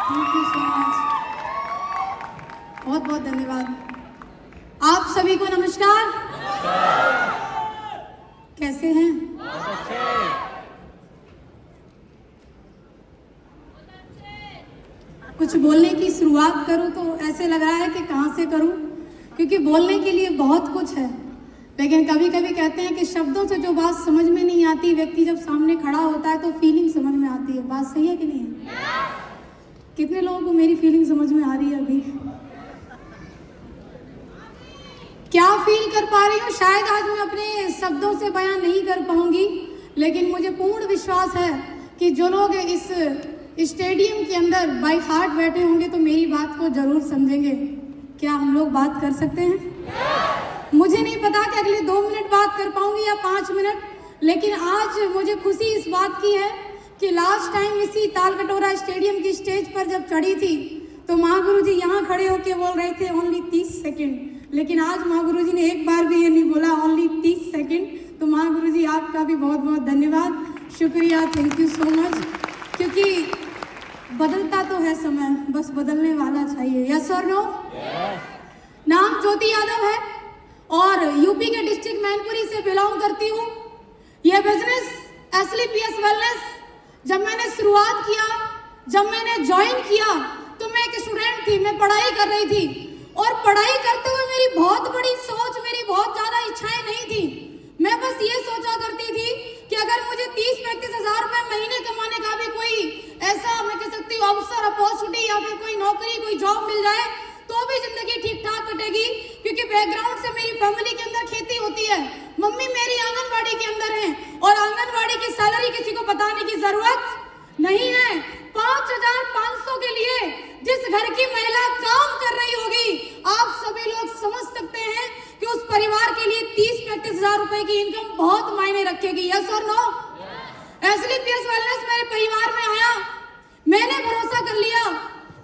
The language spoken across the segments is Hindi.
थैंक यू सो मच, बहुत बहुत धन्यवाद। आप सभी को नमस्कार। कैसे हैं? कुछ बोलने की शुरुआत करूं तो ऐसे लग रहा है कि कहां से करूं, क्योंकि बोलने के लिए बहुत कुछ है, लेकिन कभी कभी कहते हैं कि शब्दों से जो बात समझ में नहीं आती, व्यक्ति जब सामने खड़ा होता है तो फीलिंग समझ में आती है। बात सही है कि नहीं है? कितने लोगों को मेरी फीलिंग समझ में आ रही है? अभी क्या फील कर पा रही हूँ शायद आज मैं अपने शब्दों से बयां नहीं कर पाऊंगी, लेकिन मुझे पूर्ण विश्वास है कि जो लोग इस स्टेडियम के अंदर बाई हार्ट बैठे होंगे तो मेरी बात को जरूर समझेंगे। क्या हम लोग बात कर सकते हैं? मुझे नहीं पता कि अगले 2 मिनट बात कर पाऊंगी या 5 मिनट, लेकिन आज मुझे खुशी इस बात की है कि लास्ट टाइम इसी तालकटोरा स्टेडियम की स्टेज पर जब चढ़ी थी तो महागुरु जी यहाँ खड़े होकर बोल रहे थे ओनली 30 सेकेंड, लेकिन आज महागुरु जी ने एक बार भी ये नहीं बोला ओनली 30 सेकेंड। तो महागुरु जी आपका भी बहुत बहुत धन्यवाद, शुक्रिया, थैंक यू सो मच। क्योंकि बदलता तो है समय, बस बदलने वाला चाहिए। यस और नो? नाम ज्योति यादव है और यूपी के डिस्ट्रिक्ट मैनपुरी से बिलोंग करती हूँ। यह बिजनेस एसलीपीएस वेलनेस जब मैंने शुरुआत किया, जब मैंने ज्वाइन किया तो मैं एक स्टूडेंट थी, मैं पढ़ाई कर रही थी और पढ़ाई करते हुए मेरी बहुत बड़ी सोच, मेरी बहुत ज्यादा इच्छाएं नहीं थी। मैं बस ये सोचा करती थी कि अगर मुझे 30-35 हजार रुपए महीने कमाने का भी कोई ऐसा मैं कह सकती हूँ अवसर, अपॉर्चुनिटी या फिर कोई नौकरी, कोई जॉब मिल जाए तो भी जिंदगी ठीक ठाक कटेगी। क्योंकि बैकग्राउंड से मेरी फैमिली के अंदर खेती होती है, मम्मी मेरी आंगनबाड़ी के अंदर है और आंगनबाड़ी की सैलरी किसी को बताने की जरूरत नहीं है। 5500 के लिए जिस घर की महिला काम कर रही होगी, आप सभी लोग समझ सकते हैं कि उस परिवार के लिए 30-35 हजार रुपए की इनकम बहुत मायने रखेगी। यस और नो? एसलीपीएस वेलनेस मेरे परिवार में आया, मैंने भरोसा कर लिया,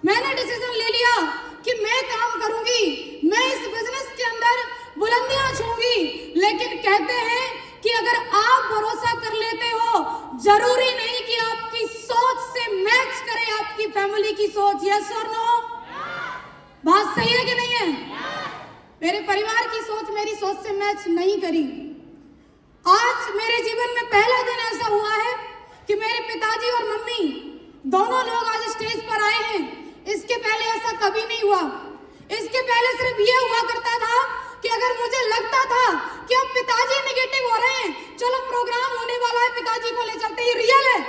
मैंने डिसीजन ले लिया कि मैं काम करूंगी, मैं इस बिजनेस के अंदर बुलंदियां छूंगी। लेकिन कहते हैं कि अगर आप भरोसा कर लेते हो, जरूरी नहीं कि आपकी सोच से मैच करे आपकी फैमिली की सोच। यस और नो? बात सही है कि नहीं है? मेरे परिवार की सोच मेरी सोच से मैच नहीं करी। आज मेरे जीवन में पहला दिन ऐसा हुआ है कि मेरे पिताजी और मम्मी दोनों लोग आज स्टेज पर आए हैं। इसके पहले ऐसा कभी नहीं हुआ। इसके पहले सिर्फ ये हुआ करता था कि अगर मुझे लगता था कि अब पिताजी नेगेटिव हो रहे हैं, चलो प्रोग्राम होने वाला है, पिताजी को ले चलते, ये रियल है।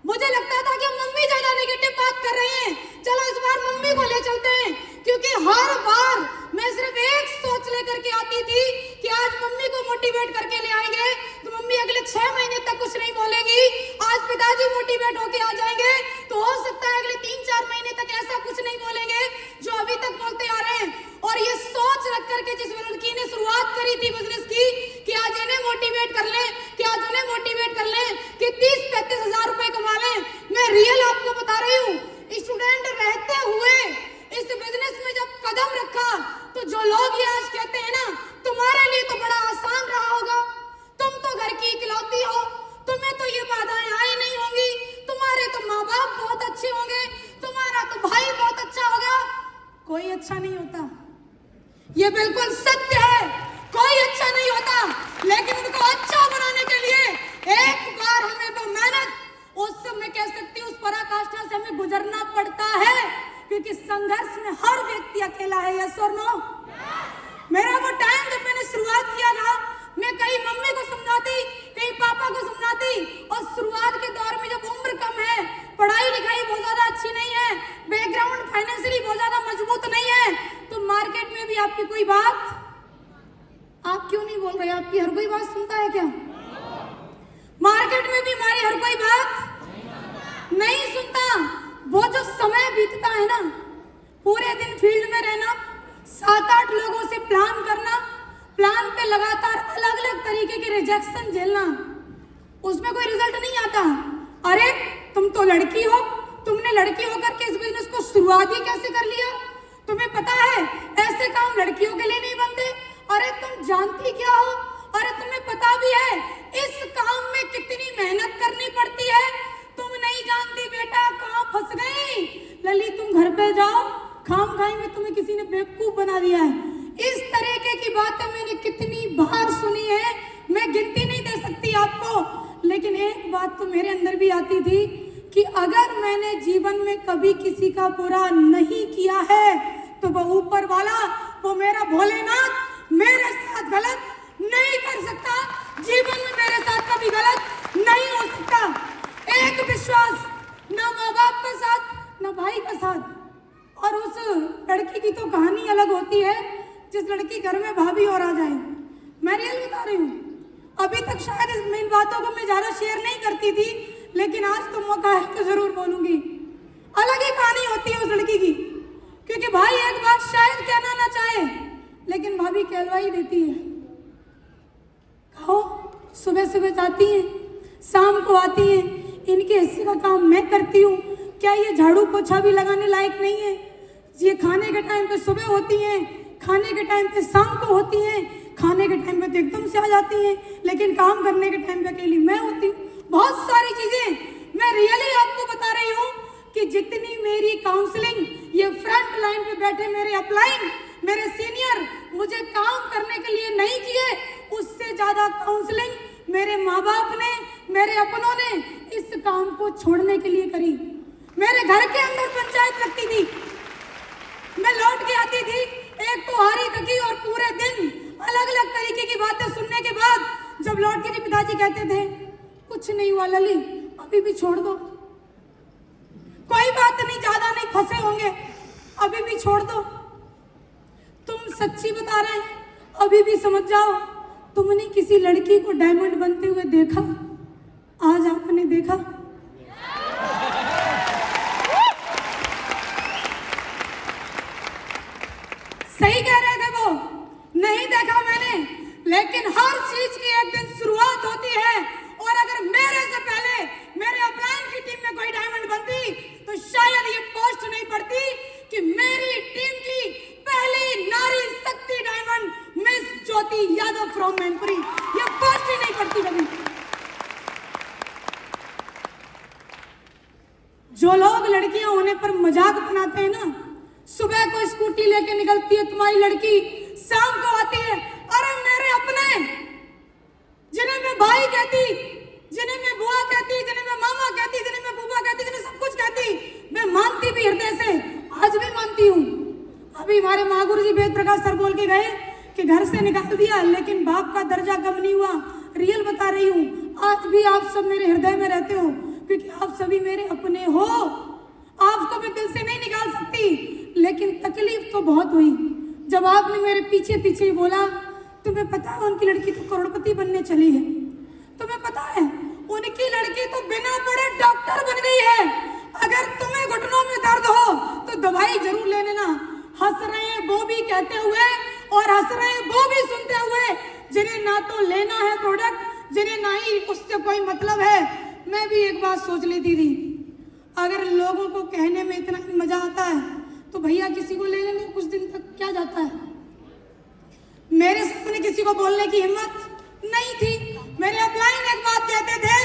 मुझे लगता था कि मम्मी ज्यादा नेगेटिव बात कर रही हैं, चलो इस बार मम्मी को ले चलते हैं। क्योंकि हर बार मैं सिर्फ एक सोच लेकर के आती थी कि आज मम्मी को मोटिवेट करके ले आएंगे तो मम्मी अगले 6 महीने तक कुछ नहीं बोलेगी। आज पिताजी मोटिवेट होके आ जाएंगे तो हो सकता है अगले 3-4 महीने तक ऐसा कुछ नहीं बोलेंगे जो अभी तक बोलते आ रहे हैं। और ये सोच रख करके जिस लड़की ने शुरुआत करी थी बिजनेस की कि आज इन्हें मोटिवेट कर ले, कि आज उन्हें मोटिवेट कर ले, कि 30-35 हजार रुपए कमा ले। मैं रियल आपको बता रही हूँ, स्टूडेंट रहते हुए इस बिजनेस में जब कदम रखा तो जो लोग ये आज कहते हैं ना तुम्हारे लिए तो बड़ा आसान रहा होगा, तुम तो घर की इकलौती हो, तुम्हें तो ये बाधाएं आई नहीं होंगी, तुम्हारे तो माँ बाप बहुत अच्छे होंगे, तुम्हारा तो भाई बहुत अच्छा होगा। कोई अच्छा नहीं होता, ये बिल्कुल सत्य है, कोई अच्छा नहीं होता। लेकिन उनको अच्छा बनाने के लिए एक बार हमें वो मेहनत, उस समय कह सकती हूँ उस पराकाष्ठा से हमें गुजरना पड़ता है, क्योंकि संघर्ष में हर व्यक्ति अकेला है। यस और नो? मेरा वो टाइम जब मैंने शुरुआत किया था, मैं कहीं मम्मी को समझाती, कहीं पापा को समझाती, और शुरुआत के दौर में जब उम्र कम है, पढ़ाई लिखाई बहुत ज्यादा अच्छी नहीं है, बैकग्राउंड फाइनेंशियली बहुत ज्यादा मजबूत नहीं है, तो मार्केट में भी आपकी कोई बात, आप क्यों नहीं बोल रहे? आपकी हर कोई बात सुनता है क्या? मार्केट में भी हमारी हर कोई बात नहीं सुनता। वो जो समय बीतता है ना, पूरे दिन फील्ड में रहना, 7-8 लोगों से प्लान करना, प्लान पे लगातार अलग अलग तरीके के रिजेक्शन झेलना, उसमें कोई रिजल्ट नहीं आता। अरे तुम तो लड़की हो, तुमने लड़की होकर के इस बिजनेस को शुरुआत ही कैसे कर लिया? तुम्हें पता है ऐसे काम लड़कियों के लिए नहीं बनते। अरे तुम जानती क्या हो? अरे तुम्हें पता भी है इस काम में कितनी मेहनत करनी पड़ती है? तुम नहीं जानती बेटा, कहाँ फंस गई ललित घर पे जाओ, खामखाई में तुम्हें किसी ने बेवकूफ बना दिया है। इस तरीके की बातें मैंने कितनी बार सुनी है, मैं गिनती नहीं दे सकती आपको। लेकिन एक बात तो मेरे अंदर भी आती थी कि अगर मैंने जीवन में कभी किसी का बुरा नहीं किया है तो वो ऊपर वाला, वो मेरा भोलेनाथ मेरे साथ गलत नहीं कर सकता, जीवन में मेरे साथ कभी गलत नहीं हो सकता। एक विश्वास, ना माँ बाप का साथ ना भाई का साथ। और उस लड़की की तो कहानी अलग होती है जिस लड़की घर में भाभी और आ जाए। मैं रियल बता रही हूँ, अभी तक शायद इन बातों को मैं ज्यादा शेयर नहीं करती थी, लेकिन आज तो मौका है तो जरूर बोलूंगी। अलग ही कहानी होती है उस लड़की की, क्योंकि भाई एक बात शायद कहना ना चाहे लेकिन भाभी कहलवा ही देती है। कहो, सुबह सुबह जाती है, शाम को आती है, इनके हिस्से का काम मैं करती हूँ, क्या ये झाड़ू पोछा भी लगाने लायक नहीं है? ये खाने के टाइम पे सुबह होती हैं, खाने के टाइम पे शाम को होती हैं, खाने के टाइम पे तो एकदम से आ जाती हैं, लेकिन काम करने के टाइम पे अकेली मैं होती हूँ। बहुत सारी चीजें मैं रियली आपको बता रही हूँ कि जितनी मेरी काउंसलिंग, ये फ्रंट लाइन पे बैठे मेरे अपलाइन, मेरे सीनियर मुझे काम करने के लिए नहीं किए, उससे ज्यादा काउंसलिंग मेरे माँ बाप ने, मेरे अपनों ने इस काम को छोड़ने के लिए करी। मेरे घर के अंदर पंचायत लगती थी, मैं लौट के आती थी, एक तो हारी तकी और पूरे दिन अलग अलग तरीके की बातें सुनने के बाद जब लौट के पिताजी कहते थे कुछ नहीं हुआ लली, अभी भी छोड़ दो, कोई बात नहीं, ज्यादा नहीं फंसे होंगे, अभी भी छोड़ दो, तुम सच्ची बता रहे हैं, अभी भी समझ जाओ, तुमने किसी लड़की को डायमंड बनते हुए देखा? आज आपने देखा? सही कह रहे थे वो, नहीं देखा मैंने, लेकिन हर चीज की एक दिन शुरुआत होती है, और अगर मेरे से पहले मेरे अपलाइन की टीम में कोई डायमंड बनती तो शायद ये पोस्ट नहीं पड़ती कि मेरी टीम की पहली नारी शक्ति diamond miss Jyoti Yadav from Mainpuri, ये पोस्ट ही नहीं पड़ती कभी। जो लोग लड़कियां होने पर मजाक बनाते हैं ना, सुबह को स्कूटी लेके निकलती है तुम्हारी लड़की, शाम को आती है, अरे मेरे अपने, जिन्हें मैं भाई कहती, जिन्हें मैं बुआ कहती, जिन्हें मैं मामा कहती, जिन्हें मैं बुआ कहती, जिन्हें सब कुछ कहती, मैं मानती भी हृदय से, आज भी मानती हूँ। अभी हमारे महागुरु जी वेद प्रकाश सर बोल के गए कि घर से निकाल दिया लेकिन बाप का दर्जा कम नहीं हुआ। रियल बता रही हूँ, आज भी आप सब मेरे हृदय में रहते हो, क्योंकि आप सभी मेरे अपने हो। आपको मैं दिल से नहीं निकाल सकती, लेकिन तकलीफ तो बहुत हुई जब आपने मेरे पीछे पीछे बोला, तुम्हें पता है उनकी लड़की तो करोड़पति बनने चली है, तुम्हें पता है उनकी लड़की तो बिना पढ़े डॉक्टर बन गई है, अगर तुम्हें घुटनों में दर्द हो तो दवाई जरूर ले लेना। हंस रहे हैं वो भी कहते हुए और हंस रहे हैं वो भी सुनते हुए, जिन्हें ना तो लेना है प्रोडक्ट, जिन्हें ना ही उससे कोई मतलब है। मैं भी एक बात सोच लेती थी, अगर लोगों को कहने में इतना मजा आता है तो भैया किसी को ले लेंगे, कुछ दिन तक क्या जाता है। मेरे सामने किसी को बोलने की हिम्मत नहीं थी। मेरे अपलाइन एक बात कहते थे,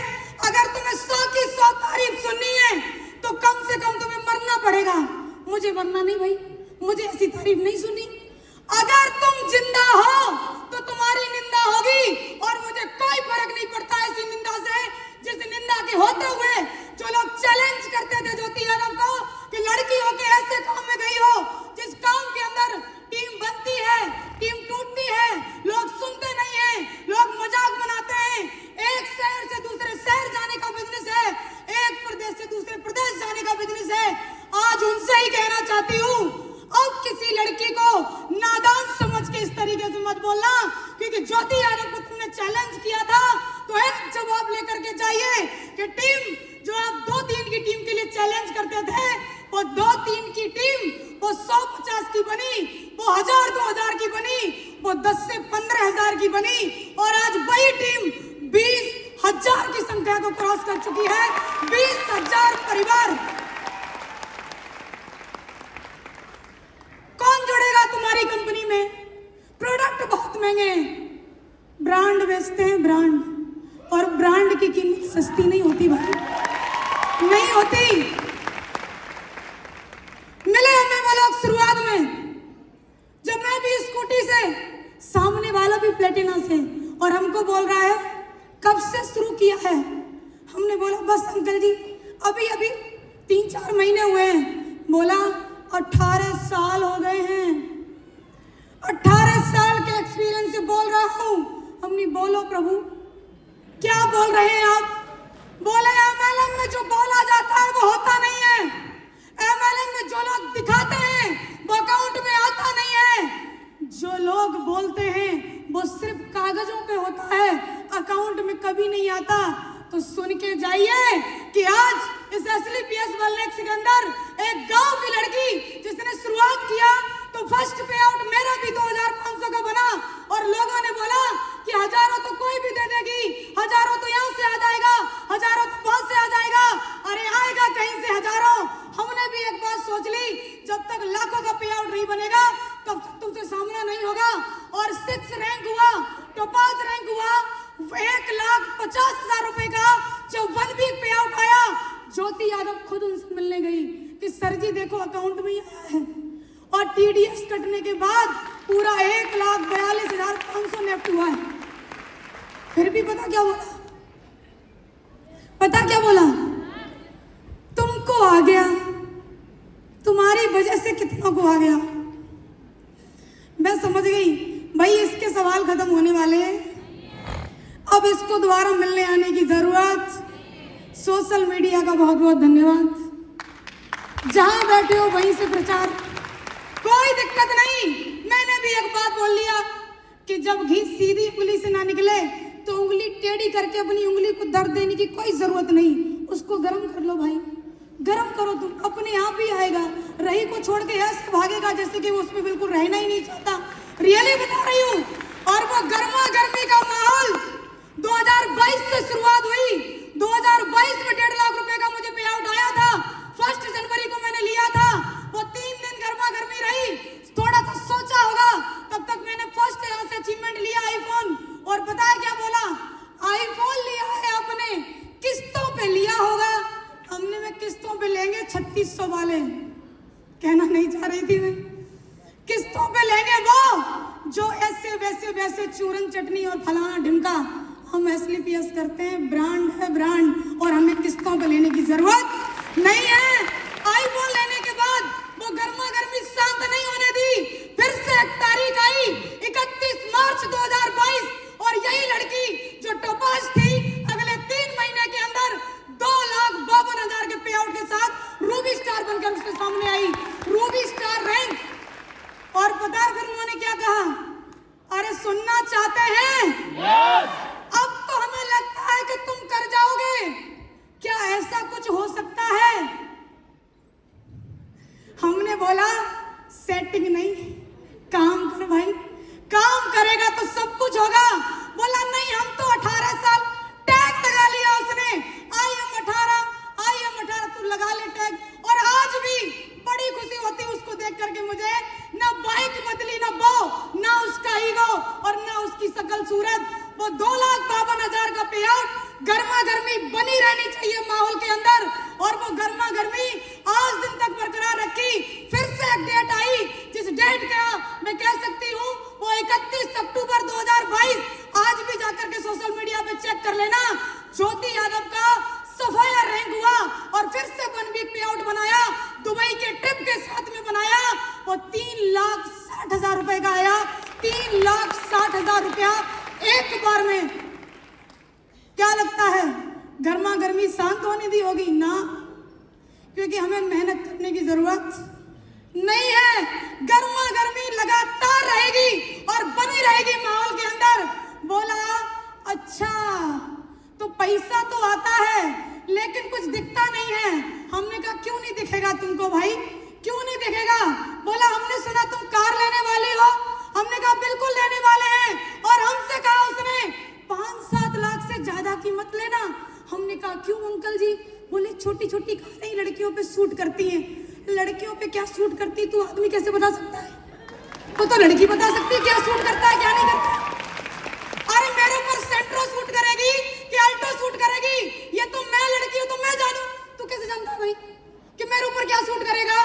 अगर तुम्हें 100 की 100 तारीफ सुननी है तो कम से कम तुम्हें मरना पड़ेगा। मुझे मरना नहीं भाई, मुझे ऐसी तारीफ नहीं सुनी। अगर तुम जिंदा हो तो तुम्हारी निंदा होगी, और मुझे कोई फर्क नहीं पड़ता ऐसी निंदा से, जिस निंदा के होते हुए जो लोग चैलेंज करते थे ज्योति यादव को कि लड़की होके ऐसे काम में गई हो जिस काम के अंदर टीम बनती है, टीम टूटती है, लोग सुनते नहीं हैं, लोग मजाक बनाते हैं। एक शहर से दूसरे शहर जाने का बिजनेस है, एक प्रदेश से दूसरे प्रदेश जाने का बिजनेस है। आज उनसे ही कहना चाहती हूँ, अब किसी लड़की को नादान समझ के इस तरीके से मत बोलना, क्योंकि ज्योति यादव को तुमने चैलेंज किया था तो एक जवाब लेकर के जाइए कि टीम जो आप 2-3 की टीम के लिए चैलेंज करते थे, वो 2-3 की टीम वो 100-50 की बनी, वो 1000-2000 की बनी, वो 10 से 15,000 की बनी, और आज वही टीम 20,000 की संख्या को क्रॉस कर चुकी है। 20,000 परिवार। कौन जुड़ेगा तुम्हारी कंपनी में? प्रोडक्ट बहुत महंगे हैं, ब्रांड बेचते हैं ब्रांड, और ब्रांड की कीमत सस्ती नहीं होती भाई, नहीं होती। 3-4 महीने हुए हैं। बोला 18 साल हो गए हैं, 18 साल के एक्सपीरियंस से बोल रहा हूं। हमने बोलो प्रभु, क्या बोल रहे हैं आप? बोले एमएलएम में जो बोला जाता है वो होता नहीं है। एमएलएम में जो लोग दिखाते हैं वो अकाउंट में आता नहीं है। जो लोग बोलते हैं वो सिर्फ कागजों पे होता है, अकाउंट में कभी नहीं आता। तो सुन के जाइए कि आज इस एसलीपीएस वेलनेस के अंदर एक गांव की लड़की जिसने शुरुआत किया तो फर्स्ट पे आउट मेरा भी 2500 का बना और लोगों ने बोला कि हजारों तो कोई भी दे देगी, हजारों तो यहाँ से आ जाएगा, हजारों तो वहां से आ जाएगा। अरे आएगा कहीं से हजारों। हमने भी एक बात सोच ली, जब तक लाखों का पे आउट नहीं बनेगा तब तक तुमसे सामना नहीं होगा। और 6 रैंक हुआ, टॉपाज रैंक हुआ, 1,50,000 रुपए का जो 1 वीक पे आउट आया। ज्योति यादव खुद उनसे मिलने गई कि सर जी देखो अकाउंट में ही आया है। और टीडीएस कटने के बाद पूरा 1,42,500 नेफ्ट हुआ है। फिर भी पता क्या बोला? पता क्या बोला? तुमको आ गया, तुम्हारी वजह से कितनों को आ गया। मैं समझ गई भाई इसके सवाल खत्म होने वाले हैं, अब इसको दोबारा मिलने आने की जरूरत। सोशल मीडिया का बहुत बहुत धन्यवाद। जहां बैठे हो वहीं से प्रचार, कोई दिक्कत नहीं। मैंने भी एक बात बोल लिया कि जब घी सीधी उंगली से ना निकले तो उंगली टेढ़ी करके अपनी उंगली को दर्द देने की कोई जरूरत नहीं। उसको गर्म कर लो भाई, गर्म करो, तुम अपने आप ही आएगा। रही को छोड़ के ऐसे भागेगा जैसे कि वो उसमें बिल्कुल रहना ही नहीं चाहता। रियली बता रही हूँ। और वो गर्मा गर्मी का माहौल 2022 से शुरुआत हुई। 2022 में 1.5 लाख रुपए का मुझे पे आउट आया था। 1 जनवरी को मैंने लिया था। वो 3 दिन गर्मा गर्मी रही। थोड़ा सा सोचा होगा, तब तक मैंने फर्स्ट यहाँ से अचीवमेंट लिया आईफोन। और पता है क्या बोला? आईफोन लिया है आपने, किस्तों पे लिया होगा। हमने में किस्तों पे लेंगे 3600 वाले, कहना नहीं चाह रही थी मैं। किस्तों पे लेंगे वो जो ऐसे वैसे वैसे चूरन चटनी और फलाना ढिमका। हम एसलीपीएस करते हैं, ब्रांड है ब्रांड, और हमें किस्तों पे लेने की जरूरत नहीं है। आईफोन लेने के बाद वो गर्मा गर्मी शांत नहीं होने दी। फिर से एक तारीख आई 31 मार्च 2022 और यही लड़की जो टॉपाज थी अगले 3 महीने के अंदर 2,52,000 के पे आउट के साथ रूबी स्टार बनकर उसके सामने आई। Ruby star rank. और पता है फिर उन्होंने क्या कहा? अरे सुनना चाहते हैं? अब तो हमें लगता है कि तुम कर जाओगे। क्या ऐसा कुछ हो सकता है? हमने बोला सेटिंग नहीं, काम कर भाई, काम करेगा तो सब कुछ होगा। बोला नहीं, हम तो 18 साल टैग लगा लिया उसने, आई एम 18 तू लगा ले टैग। और आज भी बड़ी खुशी होती उसको देख करके मुझे। ना बाइक बदली, ना वो, ना उसका ईगो और ना उसकी शकल सूरत। वो 2,52,000 का पे आउट। गर्मा गर्मी बनी रहनी चाहिए माहौल के अंदर, और वो गर्मा गर्मी आज दिन तक बरकरार रखी। फिर से एक डेट आई, जिस डेट का मैं कह सकती हूँ वो 31 अक्टूबर 2022। आज भी जाकर के सोशल मीडिया पे चेक कर लेना। ज्योति यादव का सफाया रैंक हुआ और फिर से 1 वीक पे आउट बनाया। दुबई के ट्रिप के साथ में बनाया। वो 3,60,000 रुपए का आया। 3,60,000 रुपया एक बार में। क्या लगता है गर्मा गर्मी शांत होने दी होगी? ना, क्योंकि हमें मेहनत करने की जरूरत नहीं है। गर्मा गर्मी लगातार रहेगी और बनी रहेगी माहौल के अंदर। बोला अच्छा तो पैसा तो आता है लेकिन कुछ दिखता नहीं है। हमने कहा क्यों नहीं दिखेगा तुमको भाई, क्यों नहीं दिखेगा? बोला हमने सुना तुम कार लेने वाली हो। हमने कहा बिल्कुल लेने वाले हैं। और हमसे कहा उसने 5-7 लाख से ज्यादा की मत लेना। हमने कहा क्यों अंकल जी? बोले छोटी छोटी कारें लड़कियों पे सूट करती हैं। लड़कियों पे क्या सूट करती तू आदमी कैसे बता सकता है? वो तो लड़की बता सकती है क्या सूट करता है क्या नहीं करता। अरे मेरे ऊपर सेंट्रो सूट करेगी कि अल्टो सूट करेगी, ये तो मैं लड़की हूं तो मैं जानू। तू कैसे जानता है भाई कि मेरे ऊपर क्या सूट करेगा?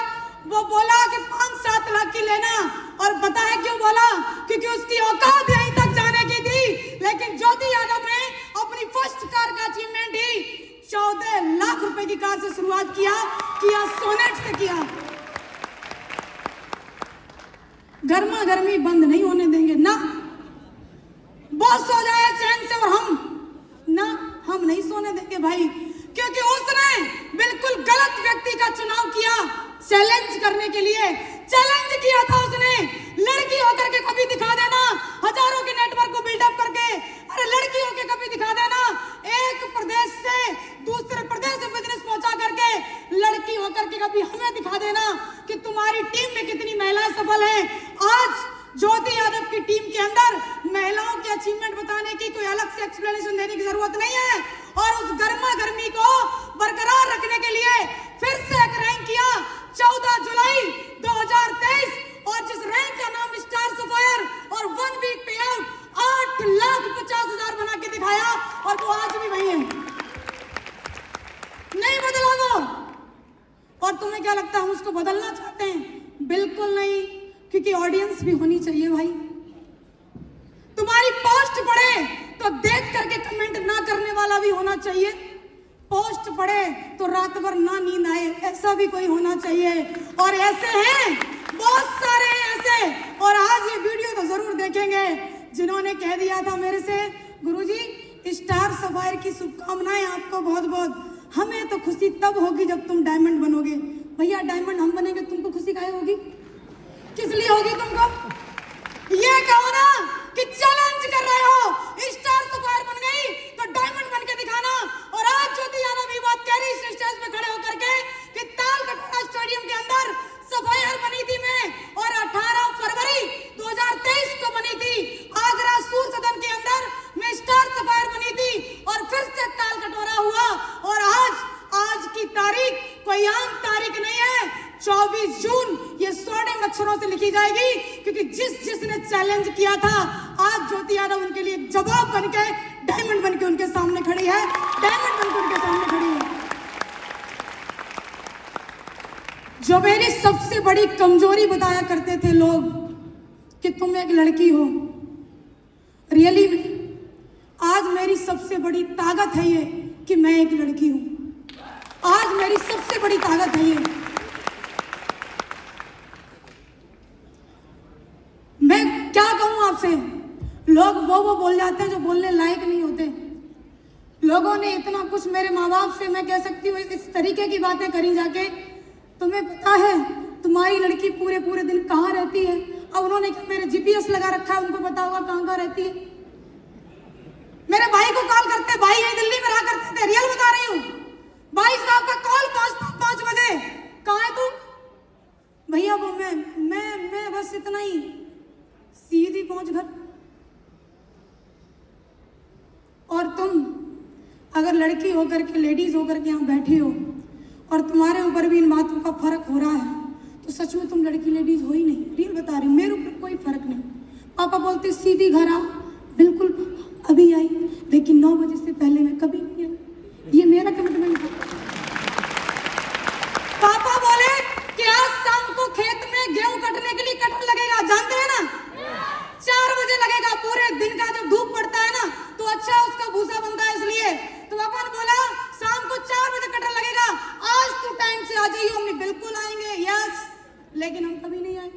वो बोला कि 5-7 लाख की लेना। और पता है क्यों बोला? क्योंकि उसकी औकात यहीं तक जाने की थी। लेकिन ज्योति यादव ने अपनी फर्स्ट कार का अचीवमेंट ही 14 लाख रुपए की कार से शुरुआत किया सोनेट से किया। गर्मा गर्मी बंद नहीं होने देंगे ना, बॉस हो जाए चैन से, और हम नहीं सोने देंगे भाई, क्योंकि उसने बिल्कुल गलत व्यक्ति का चुनाव किया चैलेंज करने के लिए। चैलेंज किया था उसने, लड़की होकर के कभी दिखा देना, हजारों के नेटवर्क को बिल्डअप करके, अरे लड़की होकर कभी दिखा देना, एक प्रदेश से दूसरे प्रदेश में बिजनेस पहुंचा करके लड़की होकर के कभी हमें दिखा देना कि तुम्हारी टीम में कितनी महिलाएं सफल हैं। आज ज्योति यादव की टीम के अंदर महिलाओं के अचीवमेंट बताने की कोई अलग से एक्सप्लेनेशन देने की जरूरत नहीं है, और उस गर्मा गर्मी को बरकरार रखने के लिए फिर से एक रैंक किया 14 जुलाई 2023, और जिस रैंक का नाम स्टार सफायर, और 1 वीक पे आउट 8,50,000 बना के दिखाया, और वो आज भी वही है, नहीं बदला वो। और तुम्हें क्या लगता है हम उसको बदलना चाहते हैं? बिल्कुल नहीं, क्योंकि ऑडियंस भी होनी चाहिए भाई। तुम्हारी पोस्ट पढ़े तो देख करके कमेंट ना करने वाला भी होना चाहिए, पोस्ट पढ़े तो रात भर ना नींद आए ऐसा भी कोई होना चाहिए, और ऐसे हैं बहुत सारे ऐसे। और आज ये वीडियो तो जरूर देखेंगे जिन्होंने कह दिया था मेरे से, गुरुजी स्टार सफायर की शुभकामनाएं आपको बहुत बहुत, हमें तो खुशी तब होगी जब तुम डायमंड बनोगे। भैया डायमंड हम बनेंगे, तुमको खुशी काहे होगी? किस लिए होगी तुमको? ये कहो ना कि चैलेंज कर रहे हो, स्टार सफायर बन गई तो डायमंड बन के दिखाना। और आज ज्योति यादव भी बात कह रही इस स्टेज पे खड़े होकर के कि तालकटोरा स्टेडियम के अंदर सफायर बनी थी मैं, और 18 फरवरी 2023 को बनी थी आगरा सूर सदन के अंदर मैं स्टार सफायर बनी थी, और फिर से तालकटोरा हुआ। और आज की तारीख कोई आम तारीख नहीं है, 24 जून ये स्वर्णिम अक्षरों से लिखी जाएगी, क्योंकि जिसने चैलेंज किया था आज ज्योति यादव उनके लिए जवाब बनके डायमंड बनके उनके सामने खड़ी है, डायमंड बनके उनके सामने खड़ी है। जो मेरी सबसे बड़ी कमजोरी बताया करते थे लोग कि तुम एक लड़की हो, रियली में आज मेरी सबसे बड़ी ताकत है ये कि मैं एक लड़की हूं। आज मेरी सबसे बड़ी ताकत है ये। मैं क्या कहूं आपसे, लोग वो बोल जाते हैं जो बोलने लायक नहीं होते। लोगों ने इतना कुछ मेरे माँ बाप से, मैं कह सकती हूँ इस तरीके की बातें करी जाके, तुम्हें पता है तुम्हारी लड़की पूरे दिन कहाँ रहती है? अब उन्होंने मेरे जीपीएस लगा रखा है, उनको पता होगा कहाँ रहती है। मेरे भाई को कॉल करते, भाई यही दिल्ली में रहा करते थे, रियल बता रही हूँ, भाई साहब का कॉल 5 बजे, कहाँ है तुम? भैया वो मैं बस इतना ही, सीधी पहुंच घर। और तुम अगर लड़की होकर के, लेडीज होकर के यहाँ बैठी हो और तुम्हारे ऊपर भी इन बातों का फर्क हो रहा है, तो सच में तुम लड़की लेडीज हो ही नहीं। रियल बता रही हूँ, मेरे ऊपर कोई फर्क नहीं। पापा बोलते सीधी घर आ, बिल्कुल अभी आई, लेकिन 9 बजे से पहले मैं कभी नहीं आई, ये मेरा कमिटमेंट है। पापा बोले कि आज शाम को खेत में गेहूं कटने के लिए कटन लगेगा, जानते हैं ना, 4 बजे लगेगा। पूरे दिन का जब धूप पड़ता है ना तो अच्छा उसका भूसा बनता है, इसलिए तो पापा ने बोला शाम को 4 बजे कटन लगेगा, आज तो टाइम से आ जाइए। हमने बिल्कुल आएंगे, यस, लेकिन हम कभी नहीं आए।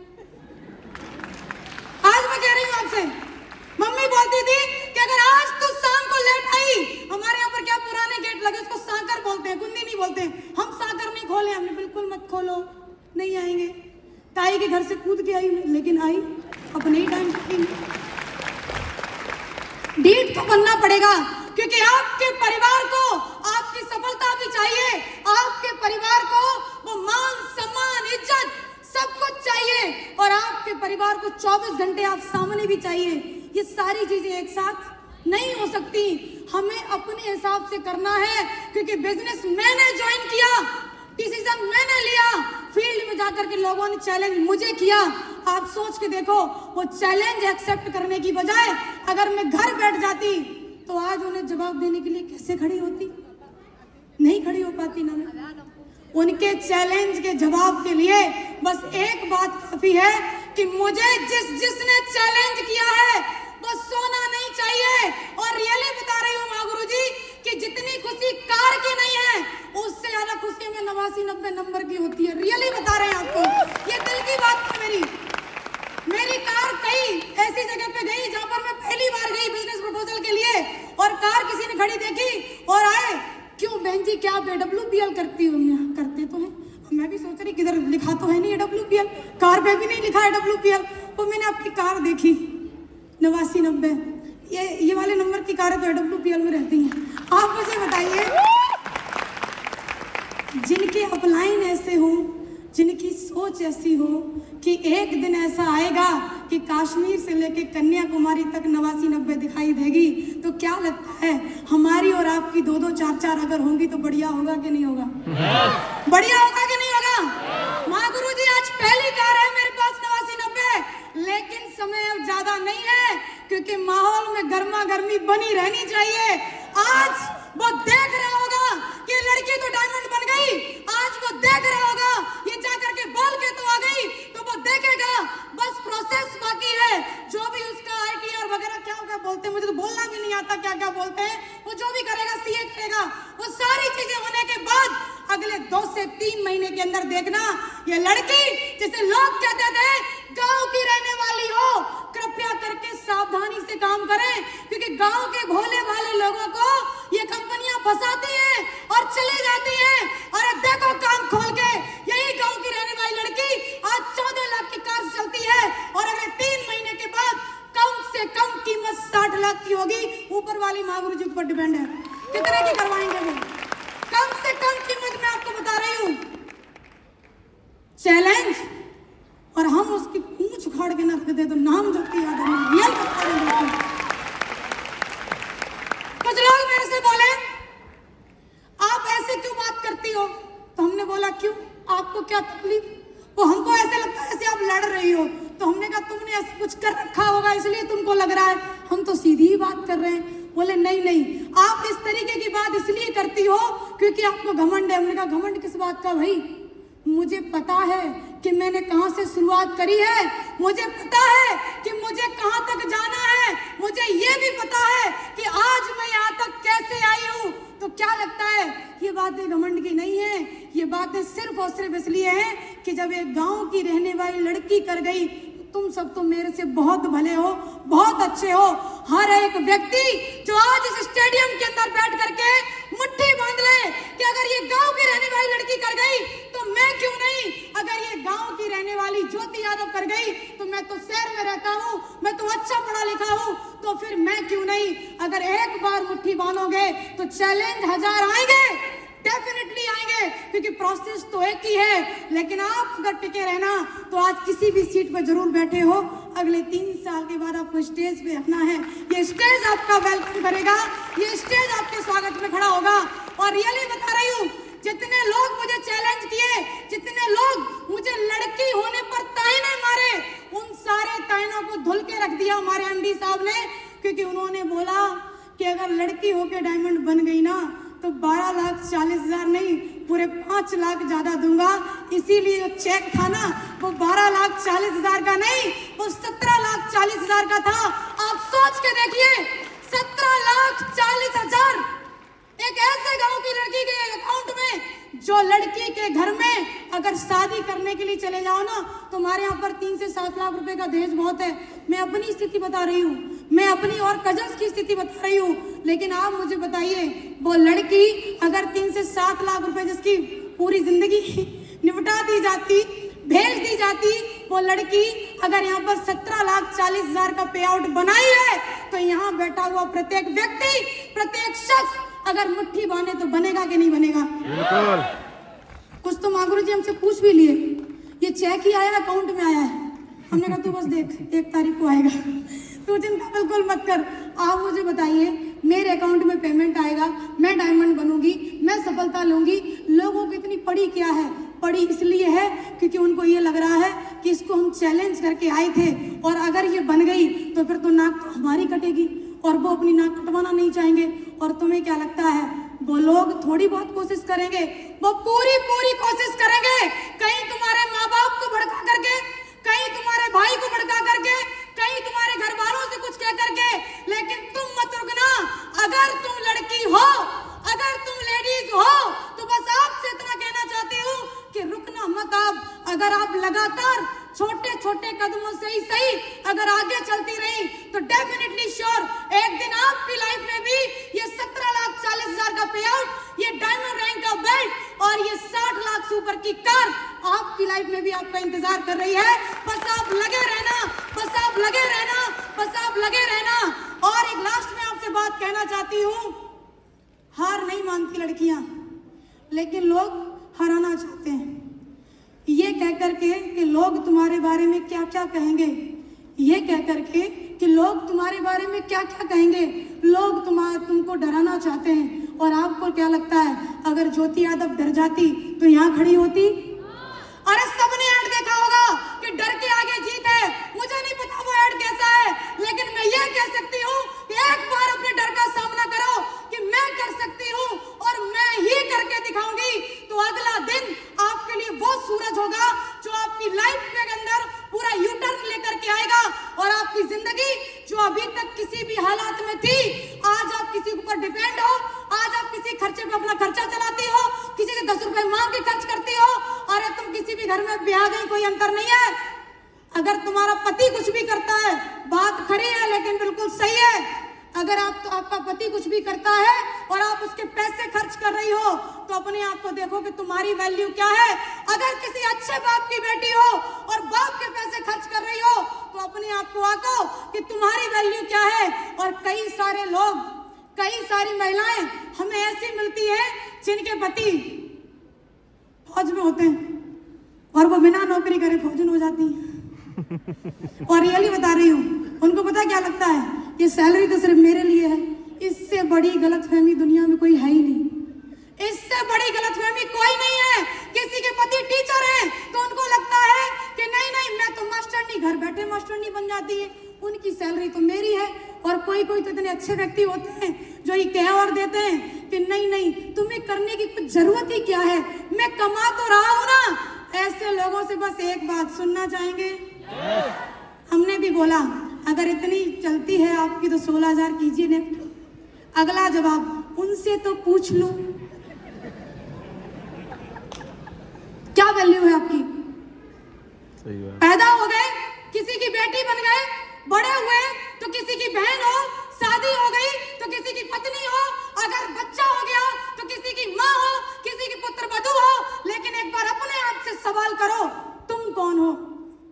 आज मैं कह रही हूँ आपसे, मम्मी बोलती थी कि अगर आज तू शाम को लेट आई, हमारे यहाँ पर क्या पुराने गेट लगे उसको साकर बोलते हैं, कुंडी नहीं बोलते, हम साकर नहीं खोले। हमने बिल्कुल मत खोलो, नहीं आएंगे। ताई के घर से कूद के आई, लेकिन आई अपने ही टाइम पे। डीट तो बनना पड़ेगा, क्योंकि आपके परिवार को आपकी सफलता भी चाहिए, आपके परिवार को वो मान सम्मान इज्जत सब कुछ चाहिए, और आपके परिवार को 24 घंटे आप सामने भी चाहिए। ये सारी चीजें एक साथ नहीं हो सकती, हमें अपने हिसाब से करना है, क्योंकि बिजनेस मैंने ज्वाइन किया, डिसीजन मैंने लिया, फील्ड में जाकर के लोगों ने चैलेंज मुझे किया। आप सोच के देखो, वो चैलेंज एक्सेप्ट करने की बजाय अगर मैं घर बैठ जाती तो आज उन्हें जवाब देने के लिए कैसे खड़ी होती? नहीं खड़ी हो पाती ना मैं। उनके चैलेंज के जवाब के लिए बस एक बात काफी है कि मुझे जिसने चैलेंज किया है वो सोना नहीं चाहिए। और रियली बता रही हूँ माँ गुरु जी कि जितनी खुशी कार की नहीं खुशी में 89-90 नंबर की होती है। रियली बता रहे हैं आपको, ये दिल की बात है मेरी कार कई ऐसी जगह पे गई जहां पर मैं पहली बार गई बिजनेस प्रपोजल के लिए, और कार किसी ने खड़ी देखी और आए, क्यों बहन जी क्या आप AWPL करती हो? करते तो हैं। मैं भी सोच रही किधर लिखा तो है नहीं AWPL, कार पे भी नहीं लिखा AWPL। तो मैंने आपकी कार देखी 89-90, ये वाले नंबर की कारें तो AWPL में रहती हैं। आप मुझे बताइए, जिनके अपलाइन ऐसे हो, जिनकी सोच ऐसी हो कि एक दिन ऐसा आएगा कि कश्मीर से लेके कन्याकुमारी तक 89-90 दिखाई देगी, तो क्या लगता है हमारी और आपकी 2-2, 4-4 अगर होंगी तो बढ़िया होगा कि नहीं होगा? बढ़िया होगा कि नहीं होगा? माँ गुरु जी, आज पहली कार है मेरे पास 89-90, लेकिन समय अब ज्यादा नहीं है, क्योंकि माहौल में गर्मा गर्मी बनी रहनी चाहिए। आज वो देख रहा होगा कि लड़की तो डायमंड बन गई, आज वो देख रहा होगा ये जा करके बोल के तो आ गई, तो वो देखेगा बस प्रोसेस बाकी है। जो भी उसका ITR वगैरह क्या बोलते हैं, मुझे तो बोलना भी नहीं आता क्या क्या बोलते हैं, वो जो भी करेगा CA करेगा, वो सारी चीजें होने के बाद अगले 2 से 3 महीने के अंदर देखना ये लड़की जिसे लोग कहते थे गांव की रहने वाली हो, कृपया करके सावधानी से काम करें, क्योंकि गांव के भोले भाले लोगों को ये कंपनियां फंसाती हैं और चली जाती हैं। और देखो काम खोल के, यही गांव की रहने वाली लड़की आज 14 लाख की कार चलती है, और अगले 3 महीने के बाद कम से कम कीमत 60 लाख की होगी। ऊपर वाली माँ गुरु जी पर डिपेंड है कितने की करवाएंगे वो, कम से कम कीमत मैं आपको बता रही हूँ। चैलेंज, और हम उसकी पूंछ उखाड़ के ना रख दे तो नाम जब की याद है, रियल बता रही हूँ। कुछ लोग मेरे से बोले आप ऐसे क्यों बात करती हो, तो हमने बोला क्यों, आपको क्या तकलीफ? वो हमको ऐसे लगता है जैसे आप लड़ रही हो, तो हमने कहा तुमने ऐसा कुछ कर रखा होगा इसलिए तुमको लग रहा है, हम तो सीधी ही बात कर रहे हैं। बोले नहीं, आप इस तरीके की बात इसलिए करती हो क्योंकि आपको घमंड है। हमने कहा घमंड किस बात का भाई? मुझे पता है कि मैंने कहां से शुरुआत करी है, मुझे पता है कि मुझे कहां तक जाना है, मुझे ये भी पता है कि आज मैं यहाँ तक कैसे आई हूँ। तो क्या लगता है ये बातें घमंड की नहीं है, ये बातें सिर्फ और सिर्फ इसलिए हैं कि जब एक गांव की रहने वाली लड़की कर गई, तुम सब तो मेरे से बहुत भले हो, बहुत अच्छे हो। हर एक व्यक्ति जो आज इस स्टेडियम के अंदर बैठ करके मुट्ठी बांध ले कि अगर ये गांव की रहने वाली लड़की कर गई तो मैं क्यों नहीं, अगर ये गांव की रहने वाली ज्योति यादव कर गई तो मैं तो शहर में रहता हूँ, मैं तो अच्छा पढ़ा लिखा हूँ, तो फिर मैं क्यों नहीं। अगर एक बार मुट्ठी बांधोगे तो चैलेंज 1000 आएंगे, डेफिनेटली आएंगे, क्योंकि प्रोसेस तो एक ही है। लेकिन आप अगर टिके रहना तो आज किसी भी सीट पर जरूर बैठे हो, अगले 3 साल के बाद आपको स्टेज पे आना है, ये स्टेज आपका वेलकम करेगा, ये स्टेज आपके स्वागत में खड़ा होगा। और रियली बता रही हूँ, जितने लोग मुझे चैलेंज किए, जितने लोग मुझे लड़की होने पर ताने मारे, उन सारे तानों को धुल के रख दिया हमारे MD साहब ने, क्योंकि उन्होंने बोला कि अगर लड़की होके डायमंड बन गई ना तो 12,40,000 नहीं, पूरे 5 लाख ज्यादा दूंगा। इसीलिए जो चेक था ना वो 12,40,000 का नहीं, वो 17,40,000 का था। आप सोच के देखिए, 17,40,000 एक ऐसे गांव की लड़की के अकाउंट में, जो लड़की के घर में अगर शादी करने के लिए चले जाओ ना तो हमारे यहाँ पर 3 से 7 लाख रुपए का दहेज बहुत है। मैं अपनी स्थिति बता रही हूँ, मैं अपनी और कजन्स की स्थिति बता रही हूँ, लेकिन आप मुझे बताइए वो लड़की अगर 3 से 7 लाख रुपए जिसकी पूरी जिंदगी निपटा दी जाती, भेज दी जाती, वो लड़की अगर यहाँ पर 17,40,000 का पे आउट बनाई है तो यहाँ बैठा हुआ प्रत्येक व्यक्ति, प्रत्येक शख्स अगर मुट्ठी बांधे तो बनेगा कि नहीं बनेगा? बिल्कुल। कुछ तो माँ गुरु जी हमसे पूछ भी लिए, ये चेक ही आया अकाउंट में आया है, हमने कहा तू बस देख 1 तारीख को आएगा, तू चिंता बिल्कुल मत कर। आप मुझे बताइए, मेरे अकाउंट में पेमेंट आएगा, मैं डायमंड बनूंगी, मैं सफलता लूंगी। लोगों की इतनी पड़ी क्या है? पड़ी इसलिए है क्योंकि उनको ये लग रहा है कि इसको हम चैलेंज करके आए थे, और अगर ये बन गई तो फिर तो नाक तो हमारी कटेगी, और वो अपनी नाक कटवाना नहीं चाहेंगे। और तुम्हें क्या लगता है वो लोग थोड़ी बहुत कोशिश करेंगे? वो पूरी कोशिश करेंगे, कहीं तुम्हारे माँ बाप को भड़का करके, कहीं तुम्हारे भाई को भड़का करके, कहीं तुम्हारे घर वालों से कुछ कह करके। लेकिन तुम मत रुकना, अगर तुम लड़की हो, अगर तुम लेडीज हो तो बस आपसे इतना महताब, अगर आप लगातार छोटे छोटे कदमों से ही सही अगर आगे चलती रही तो डेफिनेटली श्योर एक दिन आपकी लाइफ में भी ये 17,40,000 का पे आउट, ये डायमंड रैंक का बेल्ट और ये 60 लाख सुपर की कार आपकी लाइफ में भी आपका इंतजार कर रही है। बस आप लगे रहना, बस आप लगे रहना, बस आप लगे रहना। और एक लास्ट में आपसे बात कहना चाहती हूँ, हार नहीं मानती लड़कियां, लेकिन लोग हराना चाहते हैं ये कह करके कि लोग तुम्हारे बारे में क्या क्या कहेंगे, ये कह करके कि लोग तुम्हारे बारे में क्या क्या कहेंगे। लोग तुमको डराना चाहते हैं। और आपको क्या लगता है अगर ज्योति यादव डर जाती तो यहाँ खड़ी होती? अरे सबने ऐड देखा होगा कि डर के आगे जीत है। मुझे नहीं पता वो ऐड कैसा है, लेकिन मैं ये कह सकती हूँ कि एक बार अपने डर का सामना करो कि मैं कर सकती हूँ और मैं ही करके दिखाऊंगी, तो अगला दिन आपके लिए वो सूरज होगा जो आपकी लाइफ के अंदर पूरा यू टर्न लेकर के आएगा और आपकी जिंदगी जो अभी तक किसी भी हालात में थी, आज आप किसी के ऊपर डिपेंड हो, आज आप किसी खर्चे पे अपना खर्चा चलाती हो, किसी के 10 रुपए मांग के खर्च करती हो। अरे तुम किसी भी घर में ब्याह गई, कोई अंतर नहीं है। अगर तुम्हारा पति कुछ भी करता है, बात खरी है लेकिन बिल्कुल सही है। अगर आपका पति कुछ भी करता है और आप उसके पैसे खर्च कर रही हो तो अपने आप को देखो कि तुम्हारी वैल्यू क्या है। अगर किसी अच्छे बाप की बेटी हो और बाप के पैसे खर्च कर रही हो तो अपने आप को आको कि तुम्हारी वैल्यू क्या है। और कई सारे लोग, कई सारी महिलाएं हमें ऐसी मिलती है जिनके पति फौज में होते हैं और वो बिना नौकरी करे फौजन हो जाती है। और रियली बता रही हूँ, उनको पता क्या लगता है, ये सैलरी तो सिर्फ मेरे लिए है। इससे बड़ी गलतफहमी दुनिया में कोई है ही नहीं। इससे बड़ी गलतफहमी कोई नहीं है। किसी के पति टीचर हैं तो उनको लगता है कि नहीं नहीं मैं तो मास्टरनी, घर बैठे मास्टरनी बन जाती है, उनकी सैलरी तो मेरी है। और कोई कोई तो इतने अच्छे व्यक्ति होते हैं जो ये कह और देते हैं कि नहीं नहीं तुम्हें करने की कुछ जरूरत ही क्या है, मैं कमा तो रहा हूं ना। ऐसे लोगों से बस एक बात सुनना चाहेंगे। हमने भी बोला अगर इतनी चलती है आपकी तो 16,000 कीजिए नेफ्ट। अगला जवाब, उनसे तो पूछ लो क्या वैल्यू है आपकी। सही बात। पैदा हो गए, किसी की बेटी बन गए, बड़े हुए तो किसी की बहन हो, शादी हो गई तो किसी की पत्नी हो, अगर बच्चा हो गया तो किसी की माँ हो, किसी की पुत्र वधू हो। लेकिन एक बार अपने आप से सवाल करो, तुम कौन हो?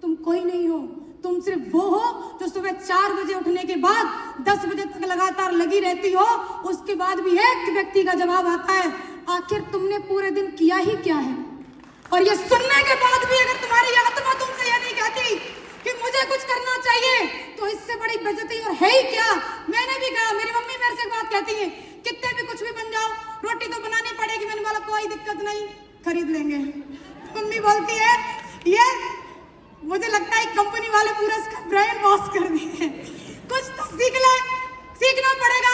तुम कोई नहीं हो। तुम सिर्फ वो हो जो सुबह 4 बजे उठने के बाद 10 बजे तक लगातार लगी रहती हो। उसके बाद भी एक व्यक्ति का जवाब आता है, आखिर तुमने पूरे दिन किया ही क्या है। और ये सुनने के बाद भी अगर तुम्हारी आत्मा तुमसे यह नहीं कहती कि मुझे कुछ करना चाहिए, तो इससे बड़ी बेइज्जती और है ही क्या। मैंने भी कहा, मेरी मम्मी मेरे से एक बात कहती है, कितने भी कुछ भी बन जाओ, रोटी तो बनानी पड़ेगी। मैंने बोला कोई दिक्कत नहीं, खरीद लेंगे। मम्मी बोलती है ये मुझे लगता है कंपनी वाले पूरा इसका ब्रेन वॉश कर दिए, कुछ तो सीख ले, सीखना पड़ेगा।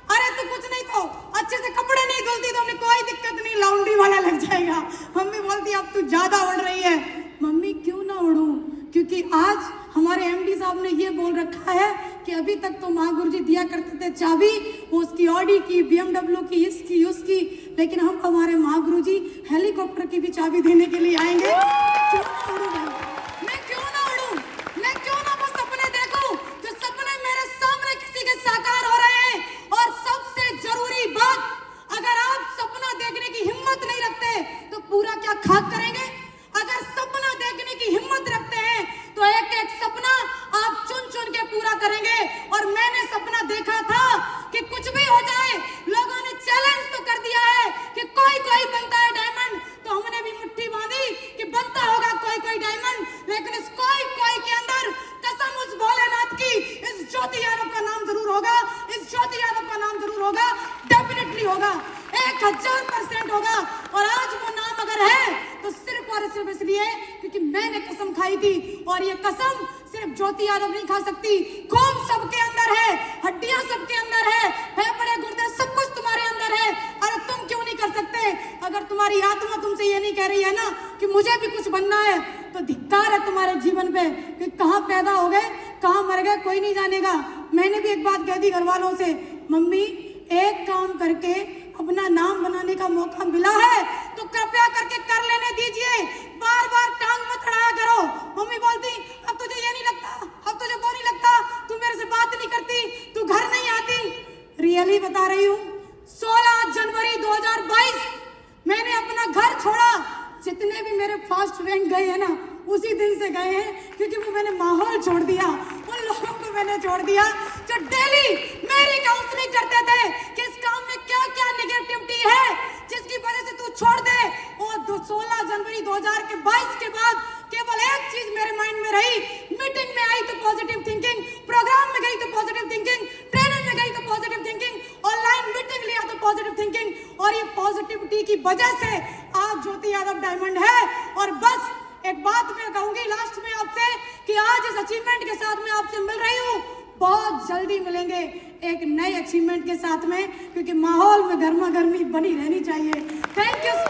अरे तो कुछ नहीं तो अच्छे से कपड़े नहीं धुलती तो हमें कोई दिक्कत नहीं, लॉन्ड्री वाला लग जाएगा। मम्मी बोलती अब तू ज्यादा उड़ रही है। मम्मी क्यों ना उड़ूं, क्योंकि आज हमारे एमडी साहब ने ये बोल रखा है कि अभी तक तो माँ गुरुजी दिया करते थे चाबी, वो उसकी ऑडी की, BMW की, इसकी उसकी, लेकिन हम हमारे माँ गुरुजी हेलीकॉप्टर की भी चाबी देने के लिए आएंगे। क्यों ना उड़ूं भाई, मैं क्यों ना उड़ूं, मैं क्यों ना वो सपने देखूं जो सपने मेरे सामने किसी के साकार हो रहे हैं। और सबसे जरूरी बात, अगर आप सपना देखने की हिम्मत नहीं रखते तो पूरा क्या खाक करेंगे। अगर सपना देखने की हिम्मत रखते हैं तो एक एक सपना आप चुन चुन के पूरा करेंगे। और मैंने सपना देखा था कि कुछ भी हो जाए, लोगों ने चैलेंज तो कर दिया है कि कोई कोई बनता है डायमंड, तो हमने भी मुट्ठी बांधी कि बनता होगा कोई कोई डायमंड। लेकिन इस कोई कोई के अंदर कसम उस भोलेनाथ की, इस ज्योति यादव का नाम जरूर होगा, इस ज्योति यादव का नाम जरूर होगा, डेफिनेटली होगा, 1000% होगा। और आज वो नाम अगर है तो सिर्फ और सिर्फ इसलिए क्योंकि मैंने कसम खाई थी। और ये कसम सिर्फ ज्योति यादव नहीं खा सकती, खून सबके अंदर है, हड्डियां सबके अंदर है, फेफड़े गुर्दे सब कुछ तुम्हारे अंदर है। अरे तुम क्यों नहीं कर सकते? अगर तुम्हारी आत्मा तुमसे ये नहीं कह रही है ना कि मुझे भी कुछ बनना है, तो धिक्कार है तुम्हारे जीवन पे कि कहाँ पैदा हो गए, कहाँ मर गए, कोई नहीं जानेगा। मैंने भी एक बात कह दी घर वालों से, मम्मी एक काम करके अपना नाम बनाने का मौका मिला है तो कृपया करके कर लेने दीजिए। बार बार टांग मत अड़ाया करो। मम्मी बोलती अब तुझे ये नहीं लगता, अब तुझे वो नहीं लगता, तू मेरे से बात नहीं करती, तू घर नहीं आती। रियली बता रही हूँ, 16 जनवरी 2022 मैंने अपना घर छोड़ा। जितने भी मेरे फर्स्ट रैंक गए हैं ना, उसी दिन से गए हैं, क्योंकि वो मैंने माहौल छोड़ दिया, उन लोगों को मैंने छोड़ दिया जो डेली मेरी काउंसलिंग करते थे कि इस काम में क्या क्या नेगेटिविटी है जिसकी वजह से तू छोड़ दे। और 16 जनवरी 2022 के बाद केवल एक चीज मेरे माइंड में रही, मीटिंग में आई तो पॉजिटिव थिंकिंग, प्रोग्राम में गई तो पॉजिटिव थिंकिंग, ट्रेनिंग में गई तो पॉजिटिव थिंकिंग, ऑनलाइन मीटिंग लिया तो पॉजिटिव थिंकिंग। और ये पॉजिटिविटी की वजह से आज ज्योति यादव डायमंड है। और बस एक बात मैं कहूंगी लास्ट में आपसे कि आज इस अचीवमेंट के साथ मैं आपसे मिल रही हूँ, बहुत जल्दी मिलेंगे एक नए अचीवमेंट के साथ में, क्योंकि माहौल में गर्मा गर्मी बनी रहनी चाहिए। Thank you.